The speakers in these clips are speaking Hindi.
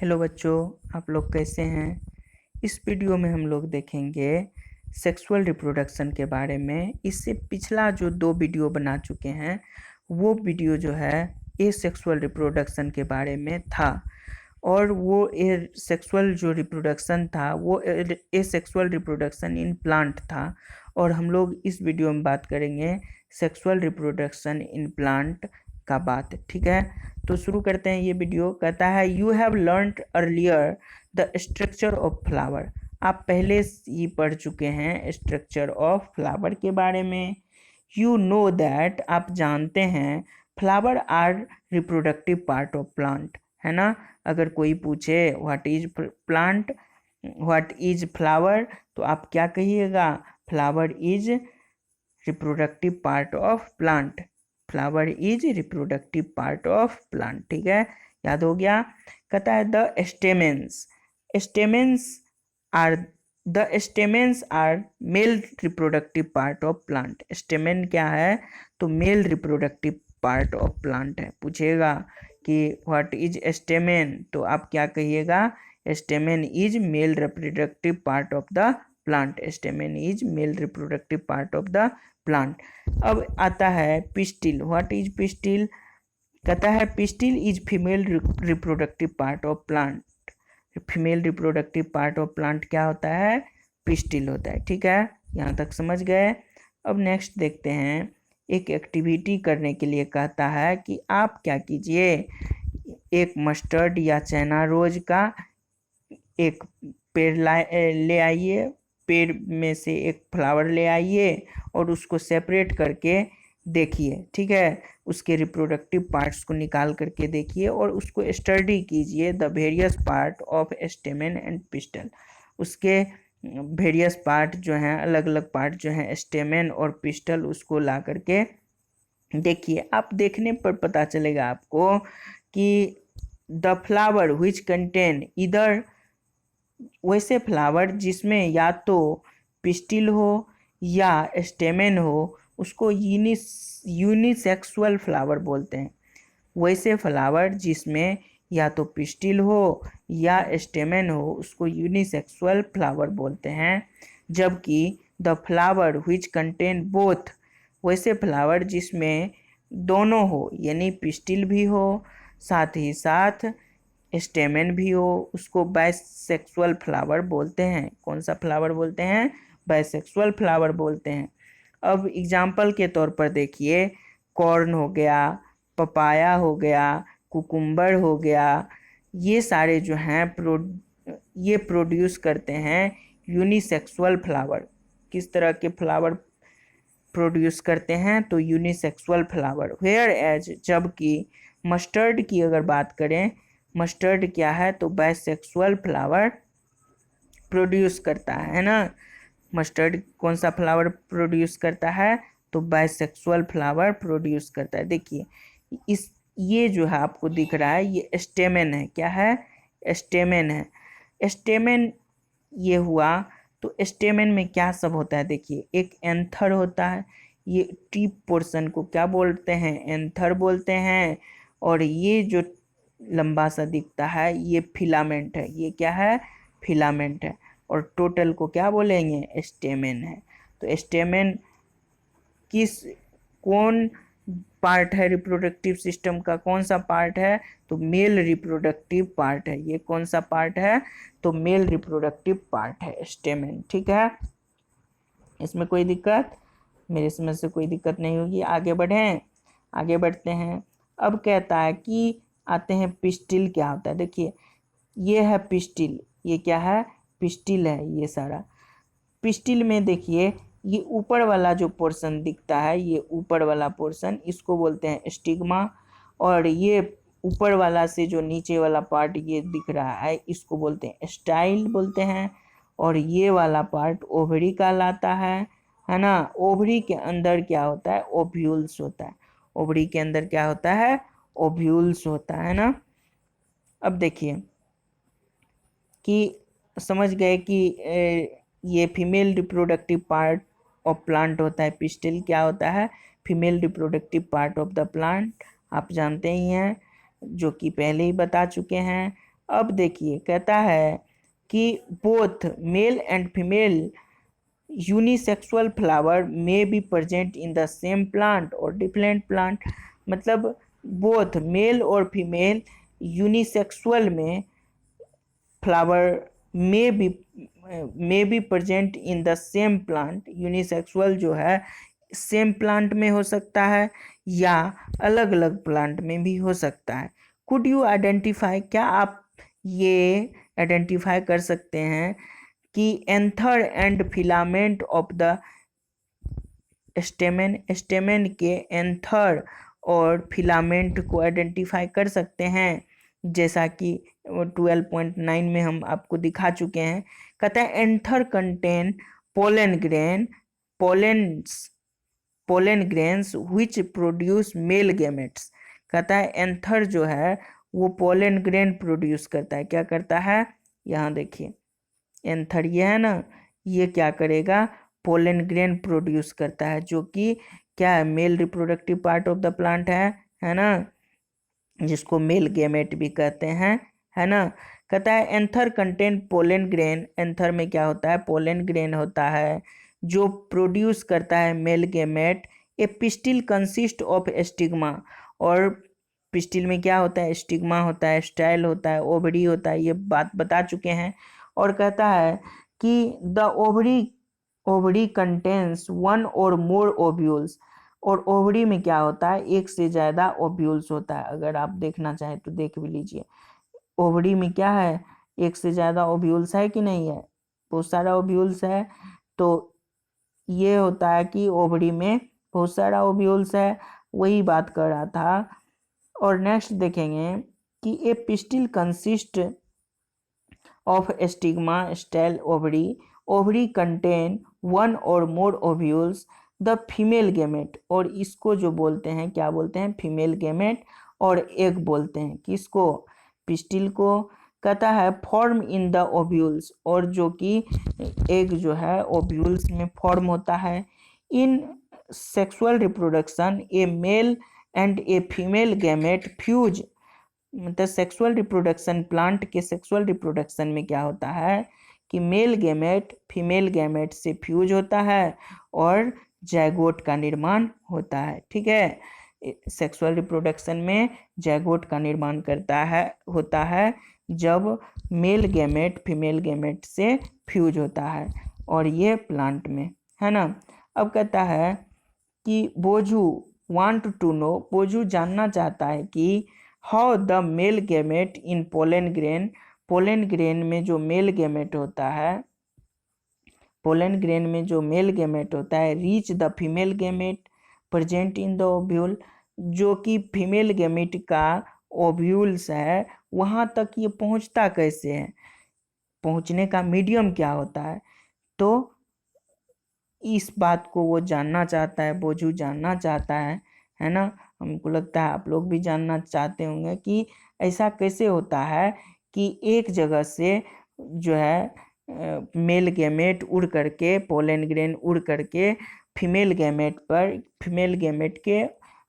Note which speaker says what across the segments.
Speaker 1: हेलो बच्चों, आप लोग कैसे हैं। इस वीडियो में हम लोग देखेंगे सेक्सुअल रिप्रोडक्शन के बारे में। इससे पिछला जो 2 वीडियो बना चुके हैं वो वीडियो जो है एसेक्सुअल रिप्रोडक्शन के बारे में था, और वो सेक्सुअल जो रिप्रोडक्शन था वो एसेक्सुअल रिप्रोडक्शन इन प्लांट था। और हम लोग इस वीडियो में बात करेंगे सेक्सुअल रिप्रोडक्शन इन प्लांट का बात। ठीक है, तो शुरू करते हैं। ये वीडियो कहता है you have learned earlier the structure of flower. आप पहले ही पढ़ चुके हैं स्ट्रक्चर ऑफ फ्लावर के बारे में। यू नो दैट, आप जानते हैं, flower are reproductive part of plant, है ना। अगर कोई पूछे what is plant, what is flower, तो आप क्या कहिएगा? Flower is reproductive part of plant. Flower is reproductive part of plant. ठीक है, याद हो गया। कहता है the stamens, stamens are the stamens are male reproductive part of plant. Stamen क्या है? तो male reproductive part of plant है। पूछेगा कि व्हाट इज स्टेमेन, तो आप क्या कहिएगा? Stamen is male reproductive part of the plant. Stamen is male reproductive part of the plant. अब आता है पिस्टिल। What is pistil? कहता है pistil is female reproductive part of plant. Female reproductive part of plant क्या होता है? पिस्टिल होता है। ठीक है, यहाँ तक समझ गए। अब नेक्स्ट देखते हैं। एक एक्टिविटी करने के लिए कहता है कि आप क्या कीजिए, एक मस्टर्ड या चाइना रोज का एक पेड़ ले आइए, पेड़ में से एक फ्लावर ले आइए और उसको सेपरेट करके देखिए। ठीक है, उसके रिप्रोडक्टिव पार्ट्स को निकाल करके देखिए और उसको स्टडी कीजिए the various part of stamen and pistol. उसके वेरियस पार्ट जो हैं, अलग अलग पार्ट जो हैं स्टेमेन और पिस्टल, उसको ला करके देखिए। आप देखने पर पता चलेगा आपको कि द फ्लावर विच कंटेन इधर, वैसे फ्लावर जिसमें या तो पिस्टिल हो या स्टेमेन हो, उसको यूनिसेक्सुअल फ्लावर बोलते हैं। वैसे फ्लावर जिसमें या तो पिस्टिल हो या स्टेमेन हो, उसको यूनिसेक्सुअल फ्लावर बोलते हैं। जबकि the flower which contain both, वैसे फ्लावर जिसमें दोनों हो, यानी पिस्टिल भी हो साथ ही साथ स्टेमेन भी हो, उसको बाइसेक्सुअल फ्लावर बोलते हैं। कौन सा फ्लावर बोलते हैं? बाइसेक्सुअल फ्लावर बोलते हैं। अब एग्जाम्पल के तौर पर देखिए, कॉर्न हो गया, पपाया हो गया, कुकुम्बर हो गया, ये सारे जो हैं ये प्रोड्यूस करते हैं यूनिसेक्सुअल फ्लावर। किस तरह के फ्लावर प्रोड्यूस करते हैं? तो यूनिसेक्सुअल फ्लावर। वेयर एज, जबकि मस्टर्ड की अगर बात करें, मस्टर्ड क्या है? तो बाइसेक्सुअल फ्लावर प्रोड्यूस करता है ना। मस्टर्ड कौन सा फ्लावर प्रोड्यूस करता है? तो बाइसेक्सुअल फ्लावर प्रोड्यूस करता है। देखिए इस, ये जो है आपको दिख रहा है, ये स्टेमेन है। क्या है? स्टेमेन है। स्टेमेन ये हुआ। तो स्टेमेन में क्या सब होता है? देखिए, एक एंथर होता है। ये टिप पोर्शन को क्या बोलते हैं? एंथर बोलते हैं। और ये जो लंबा सा दिखता है ये फिलामेंट है। ये क्या है? फिलामेंट है। और टोटल को क्या बोलेंगे? स्टेमेन है। तो स्टेमेन किस, कौन पार्ट है रिप्रोडक्टिव सिस्टम का? कौन सा पार्ट है? तो मेल रिप्रोडक्टिव पार्ट है। ये कौन सा पार्ट है? तो मेल रिप्रोडक्टिव पार्ट है स्टेमेन। ठीक है, इसमें कोई दिक्कत, मेरे समझ से कोई दिक्कत नहीं होगी। आगे बढ़ें, आगे बढ़ते हैं। अब कहता है कि आते हैं पिस्टिल क्या होता है। देखिए ये है पिस्टिल। ये क्या है? पिस्टिल है ये सारा। पिस्टिल में देखिए, ये ऊपर वाला जो पोर्शन दिखता है, ये ऊपर वाला पोर्शन, इसको बोलते हैं स्टिग्मा। और ये ऊपर वाला से जो नीचे वाला पार्ट ये दिख रहा है, इसको बोलते हैं स्टाइल बोलते हैं। और ये वाला पार्ट ओवरी कहलाता है ना। ओवरी के अंदर क्या होता है? ओव्यूल्स होता है। ओवरी के अंदर क्या होता है? ओव्यूल्स होता है ना। अब देखिए कि समझ गए कि ये female reproductive part of plant होता है। पिस्टिल क्या होता है? Female reproductive part of the plant. आप जानते ही हैं, जो कि पहले ही बता चुके हैं। अब देखिए कहता है कि both male and female unisexual flower may be present in the same plant और डिफरेंट प्लांट। मतलब बोथ मेल और फीमेल यूनिसेक्सुअल में flower may be present in the same plant. Unisexual जो है सेम प्लांट में हो सकता है या अलग अलग प्लांट में भी हो सकता है। कुड यू आइडेंटिफाई, क्या आप ये आइडेंटिफाई कर सकते हैं कि anther and filament of the stamen के एंथर और फिलामेंट को आइडेंटिफाई कर सकते हैं, जैसा कि 12.9 में हम आपको दिखा चुके हैं। कहता है anther contain pollen grain pollen grains which produce male gametes. कहता है एंथर जो है वो पोलन ग्रेन प्रोड्यूस करता है। क्या करता है, यहाँ देखिए एंथर ये है ना, ये क्या करेगा, पोलन ग्रेन प्रोड्यूस करता है, जो कि क्या है, mail reproductive part of the plant है ना, जिसको मेल गैमेट भी कहते हैं, है ना। कहता है anther contain pollen grain, anther में क्या होता है, पोलन ग्रेन होता है जो प्रोड्यूस करता है male gamete. A pistil consist of stigma, और पिस्टिल में क्या होता है, स्टिग्मा होता है, स्टाइल होता है, ओवरी होता है, ये बात बता चुके हैं। और कहता है कि द ओवरी कंटेन्स वन और मोर ओव्यूल्स, और ओवरी में क्या होता है, एक से ज़्यादा ओव्यूल्स होता है। अगर आप देखना चाहें तो देख भी लीजिए, ओवरी में क्या है, एक से ज़्यादा ओव्यूल्स है कि नहीं है, बहुत सारा ओव्यूल्स है। तो ये होता है कि ओवरी में बहुत सारा ओव्यूल्स है, वही बात कर रहा था। और नेक्स्ट देखेंगे कि a pistil consist of stigma style ovary contain one और more ovules the female gamete, और इसको जो बोलते हैं, क्या बोलते हैं, फीमेल गैमेट और एग बोलते हैं। किसको, पिस्टिल को। कहता है फॉर्म इन द ओव्यूल्स, और जो कि एग जो है ओव्यूल्स में फॉर्म होता है। In sexual reproduction A male and a female gamete fuse, मतलब सेक्सुअल रिप्रोडक्शन, प्लांट के सेक्सुअल रिप्रोडक्शन में क्या होता है कि मेल गैमेट फीमेल गैमेट से फ्यूज होता है और जायगोट का निर्माण होता है। ठीक है, सेक्सुअल रिप्रोडक्शन में जायगोट का निर्माण होता है जब मेल गैमेट फीमेल गैमेट से फ्यूज होता है, और ये प्लांट में, है ना। अब कहता है कि Bojhu want to know, Bojhu जानना चाहता है कि how the male gamete in pollen grain में जो मेल गैमेट होता है, पोलन ग्रेन में जो मेल गैमेट होता है, reach the female gamete present in the ovule, जो कि फीमेल गैमेट का ओव्यूल्स है वहाँ तक ये पहुँचता कैसे है, पहुँचने का मीडियम क्या होता है। तो इस बात को वो जानना चाहता है, बोझू जानना चाहता है ना। हमको लगता है आप लोग भी जानना चाहते होंगे कि ऐसा कैसे होता है कि एक जगह से जो है मेल गैमेट उड़ करके, पोलन ग्रेन उड़ करके फीमेल गैमेट के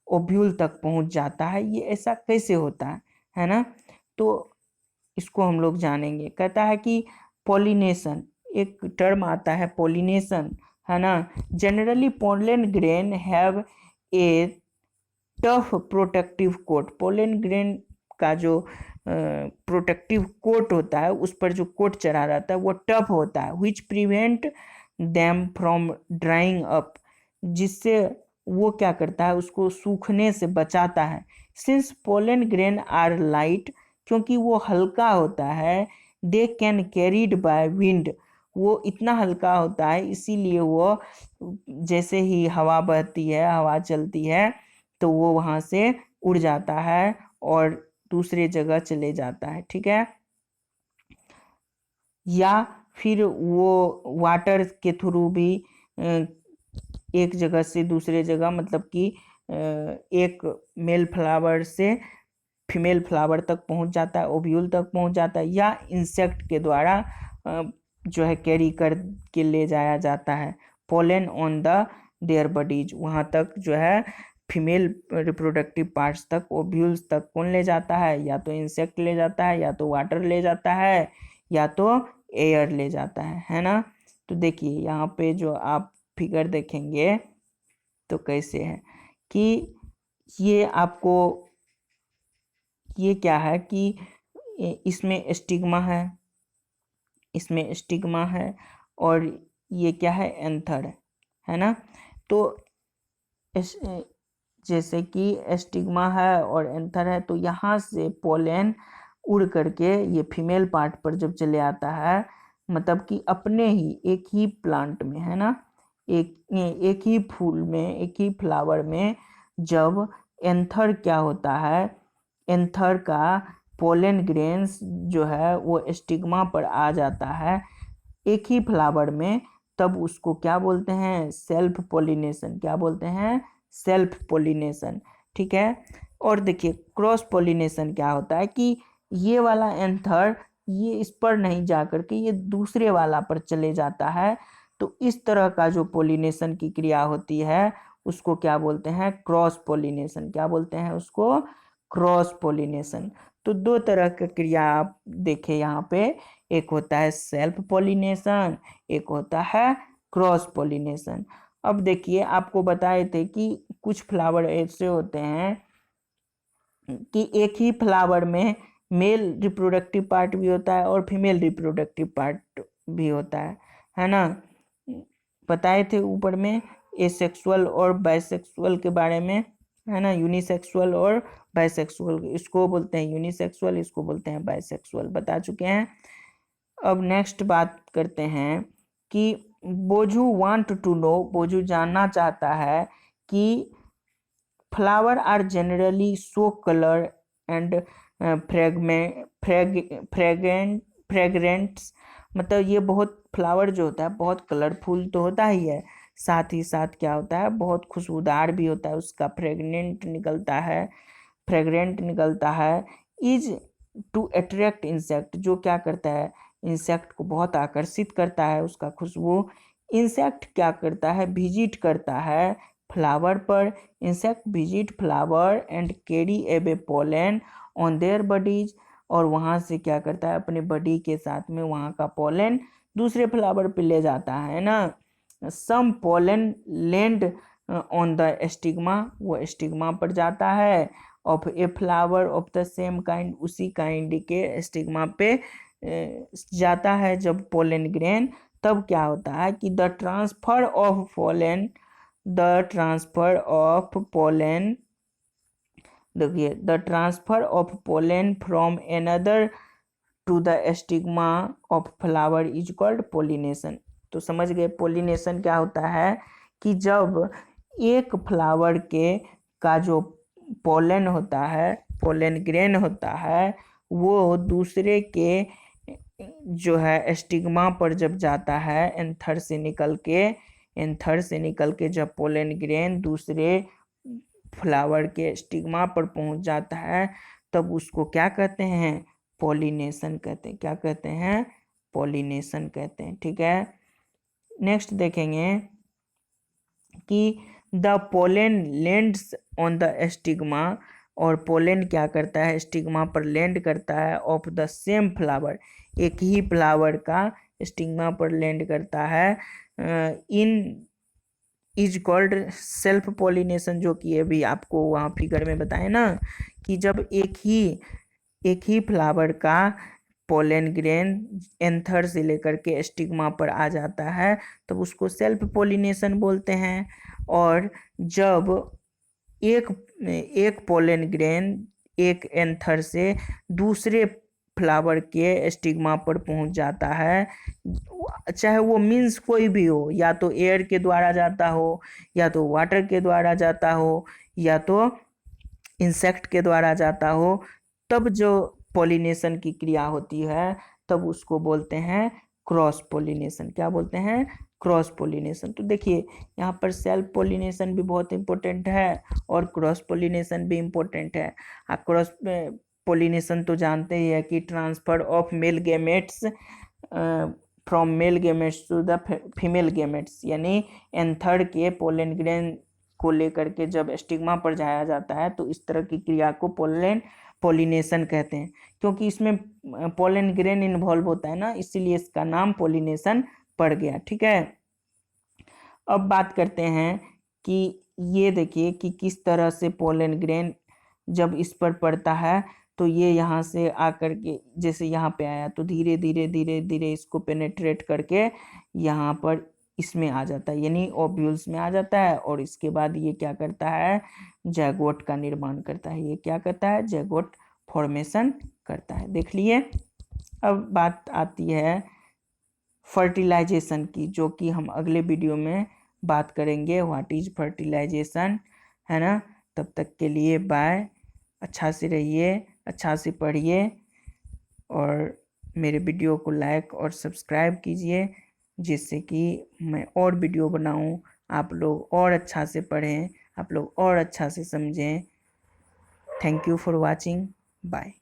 Speaker 1: ओव्यूल तक पहुंच जाता है, ये ऐसा कैसे होता है ना। तो इसको हम लोग जानेंगे। कहता है कि पॉलिनेशन, एक टर्म आता है पॉलिनेशन, है ना। Generally pollen grain have a tough protective coat, pollen grain का जो प्रोटेक्टिव कोट होता है, उस पर जो कोट चढ़ा रहता है वो टफ होता है, which prevent them from drawing up, जिससे वो क्या करता है, उसको सूखने से बचाता है। Since pollen grain are light, क्योंकि वो हल्का होता है, they can carried by wind, वो इतना हल्का होता है इसीलिए वो जैसे ही हवा बहती है, हवा चलती है, तो वो वहाँ से उड़ जाता है और दूसरे जगह चले जाता है। ठीक है, या फिर वो वाटर के थ्रू भी एक जगह से दूसरे जगह, मतलब कि एक मेल फ्लावर से फीमेल फ्लावर तक पहुंच जाता है, ओव्यूल तक पहुंच जाता है, या इंसेक्ट के द्वारा जो है कैरी कर के ले जाया जाता है pollen on the their bodies, वहाँ तक जो है फीमेल रिप्रोडक्टिव पार्ट्स तक, ओव्यूल्स तक कौन ले जाता है? या तो इंसेक्ट ले जाता है, या तो वाटर ले जाता है, या तो एयर ले जाता है ना। तो देखिए यहाँ पे जो आप फिगर देखेंगे तो कैसे है कि ये आपको, ये क्या है कि इसमें स्टिग्मा है, और ये क्या है? एंथर है ना। तो जैसे कि स्टिग्मा है और एंथर है, तो यहाँ से पोलन उड़ करके ये फीमेल पार्ट पर जब चले आता है, मतलब कि अपने ही एक ही प्लांट में, है ना, एक ही फूल में, एक ही फ्लावर में, जब एंथर क्या होता है, एंथर का पोलन ग्रेन्स जो है वो स्टिग्मा पर आ जाता है एक ही फ्लावर में, तब उसको क्या बोलते हैं? Self pollination. क्या बोलते हैं? Self pollination. ठीक है। और देखिए क्रॉस पोलिनेशन क्या होता है कि ये वाला एंथर ये इस पर नहीं जा करके ये दूसरे वाला पर चले जाता है, तो इस तरह का जो पोलिनेशन की क्रिया होती है उसको क्या बोलते हैं? Cross pollination. क्या बोलते हैं उसको? Cross pollination. तो दो तरह की क्रिया आप देखें यहाँ पे, एक होता है सेल्फ पोलिनेशन, एक होता है क्रॉस पोलिनेशन। अब देखिए आपको बताए थे कि कुछ फ्लावर ऐसे होते हैं कि एक ही फ्लावर में मेल रिप्रोडक्टिव पार्ट भी होता है और फीमेल रिप्रोडक्टिव पार्ट भी होता है ना। बताए थे ऊपर में एसेक्सुअल और बाइसेक्सुअल के बारे में, है ना, यूनिसेक्सुअल और बाइसेक्सुअल, इसको बोलते हैं यूनिसेक्सुअल, इसको बोलते हैं बाइसेक्सुअल, बता चुके हैं। अब नेक्स्ट बात करते हैं कि Bojhu want to know, Bojhu जानना चाहता है कि flower are generally so colour and fragrants, मतलब ये बहुत फ्लावर जो होता है बहुत कलरफुल तो होता ही है, साथ ही साथ क्या होता है? बहुत खुशबूदार भी होता है, उसका फ्रेगरेंट निकलता है। इज टू अट्रैक्ट इंसेक्ट, जो क्या करता है? इंसेक्ट को बहुत आकर्षित करता है उसका खुशबू। इंसेक्ट क्या करता है? विजिट करता है फ्लावर पर। Insect visit flower and carry away pollen on their bodies, और वहाँ से क्या करता है? अपने बडी के साथ में वहाँ का पोलन दूसरे फ्लावर पे ले जाता है ना। Some pollen land on the stigma, वो स्टिग्मा पर जाता है of a flower of the same kind, उसी काइंड के स्टिग्मा पे जाता है जब पोलन ग्रेन, तब क्या होता है कि द ट्रांसफर ऑफ पोलन, देखिए the transfer of pollen from another to the stigma of flower is called pollination. तो समझ गए पोलिनेशन क्या होता है कि जब एक फ्लावर के का जो पोलन होता है, पोलन ग्रेन होता है, वो दूसरे के जो है स्टिग्मा पर जब जाता है, एंथर से निकल के जब पोलन ग्रेन दूसरे फ्लावर के स्टिग्मा पर पहुंच जाता है, तब उसको क्या कहते हैं? पोलिनेशन कहते हैं। क्या कहते हैं? पोलिनेशन कहते हैं। ठीक है। नेक्स्ट देखेंगे कि the pollen lands on the stigma, और पोलन क्या करता है? स्टिग्मा पर लैंड करता है ऑफ द सेम फ्लावर, एक ही फ्लावर का स्टिग्मा पर लैंड करता है। इन इज कॉल्ड सेल्फ पोलिनेशन, जो कि अभी आपको वहाँ फिगर में बताए ना कि जब एक ही फ्लावर का पोलन ग्रेन एंथर से लेकर के स्टिग्मा पर आ जाता है, तब उसको सेल्फ पोलिनेशन बोलते हैं। और जब एक पोलन ग्रेन एक एंथर से दूसरे फ्लावर के स्टिग्मा पर पहुंच जाता है, चाहे वो मीन्स कोई भी हो, या तो एयर के द्वारा जाता हो, या तो वाटर के द्वारा जाता हो, या तो इंसेक्ट के द्वारा जाता हो, तब जो पोलिनेशन की क्रिया होती है तब उसको बोलते हैं क्रॉस पोलिनेशन। क्या बोलते हैं? Cross pollination. तो देखिए यहाँ पर सेल्फ पोलिनेशन भी बहुत इंपॉर्टेंट है और क्रॉस पोलिनेशन भी इंपॉर्टेंट है। आप क्रॉस पोलिनेशन तो जानते ही है कि transfer of male gametes from male gametes to the female gametes, यानी एंथर के पोलन ग्रेन को लेकर के जब स्टिग्मा पर जाया जाता है तो इस तरह की क्रिया को पोलिनेशन कहते हैं, क्योंकि इसमें पोलन ग्रेन इन्वॉल्व होता है ना, इसीलिए इसका नाम पोलिनेशन पड़ गया। ठीक है, अब बात करते हैं कि ये देखिए कि किस तरह से पोलन ग्रेन जब इस पर पड़ता है तो ये यहाँ से आकर के जैसे यहाँ पे आया तो धीरे धीरे धीरे धीरे इसको पेनेट्रेट करके यहाँ पर इसमें आ जाता है, यानी ओव्यूल्स में आ जाता है, और इसके बाद ये क्या करता है, जैगोट का निर्माण करता है। ये क्या करता है, जैगोट फॉर्मेशन करता है। देख लिए। अब बात आती है फर्टिलाइजेशन की, जो कि हम अगले वीडियो में बात करेंगे, व्हाट इज फर्टिलाइजेशन, है ना। तब तक के लिए बाय, अच्छा से रहिए, अच्छा से पढ़िए, और मेरे वीडियो को लाइक और सब्सक्राइब कीजिए, जिससे कि मैं और वीडियो बनाऊं, आप लोग और अच्छा से पढ़ें, आप लोग और अच्छा से समझें। Thank you for watching, bye.